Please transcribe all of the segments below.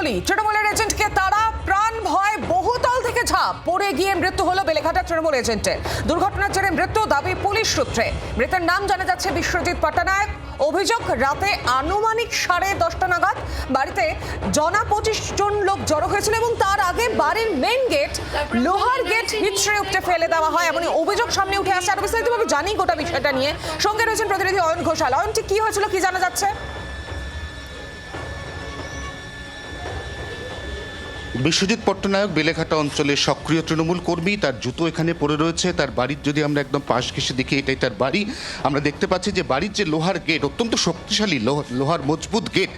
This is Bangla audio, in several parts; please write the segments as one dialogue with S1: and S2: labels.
S1: গুলি, তৃণমূলের এজেন্টকে তারা, প্রাণ ভয় বহুতল থেকে ঝাঁপ পড়ে গিয়ে মৃত্যু হলো বেলেঘাটার তৃণমূল এজেন্টের। দুর্ঘটনার জেরে মৃত্যু দাবি পুলিশ সূত্রে। মৃতের নাম জানা যাচ্ছে বিশ্বজিৎ পট্টনায়ক। অভিযোগ, রাতে আনুমানিক 10:30 নাগাদ বাড়িতে 25 জন লোক জড়ো হয়েছিল এবং তার আগে বাড়ির মেইন গেট, লোহার গেট হিচড়ে উপড়ে ফেলে দেওয়া হয়, এমনই অভিযোগ সামনে উঠে আসছে। আর বিস্তারিতভাবে জানি গোটা বিষয়টা নিয়ে, সঙ্গে রয়েছেন প্রতিনিধি অয়ন ঘোষাল। অয়ন, ঠিক কি হয়েছিল, কি জানা যাচ্ছে?
S2: বিশ্বজিৎ পট্টনায়ক বেলেঘাটা অঞ্চলের সক্রিয় তৃণমূল কর্মী। তার জুতো এখানে পড়ে রয়েছে। তার বাড়ির যদি আমরা একদম পাশ ঘেঁষে দেখি, এটাই তার বাড়ি। আমরা দেখতে পাচ্ছি যে বাড়ির যে লোহার গেট, অত্যন্ত শক্তিশালী লোহার মজবুত গেট,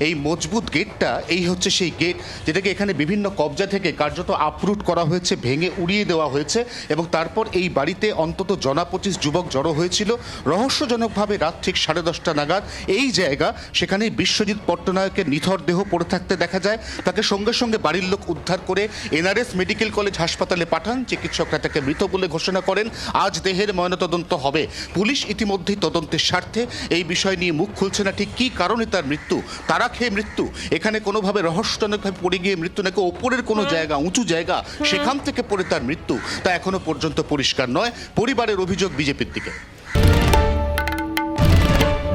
S2: এই মজবুত গেটটা এই হচ্ছে সেই গেট যেটাকে এখানে বিভিন্ন কবজা থেকে কার্যত আপরুট করা হয়েছে, ভেঙে উড়িয়ে দেওয়া হয়েছে। এবং তারপর এই বাড়িতে অন্তত 25 যুবক জড়ো হয়েছিল। রহস্যজনকভাবে রাত ঠিক 10:30 নাগাদ এই জায়গা, সেখানে বিশ্বজিৎ পট্টনায়কের নিথর দেহ পড়ে থাকতে দেখা যায়। তাকে সঙ্গে সঙ্গে বাড়ির লোক উদ্ধার করে এনআরএস মেডিকেল কলেজ হাসপাতালে পাঠান। চিকিৎসকরা তাকে মৃত বলে ঘোষণা করেন। আজ দেহের ময়নাতদন্ত হবে। পুলিশ ইতিমধ্যেই তদন্তের স্বার্থে এই বিষয় নিয়ে মুখ খুলছে না। ঠিক কী কারণে তার মৃত্যু, তারা খেয়ে মৃত্যু, এখানে কোনোভাবে রহস্যজনকভাবে পড়ে গিয়ে মৃত্যু নাকি ওপরের কোনো জায়গা, উঁচু জায়গা, সেখান থেকে পড়ে তার মৃত্যু, তা এখনো পর্যন্ত পরিষ্কার নয়। পরিবারের অভিযোগ বিজেপির দিকে।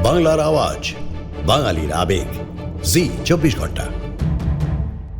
S3: বাংলার আওয়াজ, বাঙালির আবেগ, জি 24 ঘন্টা।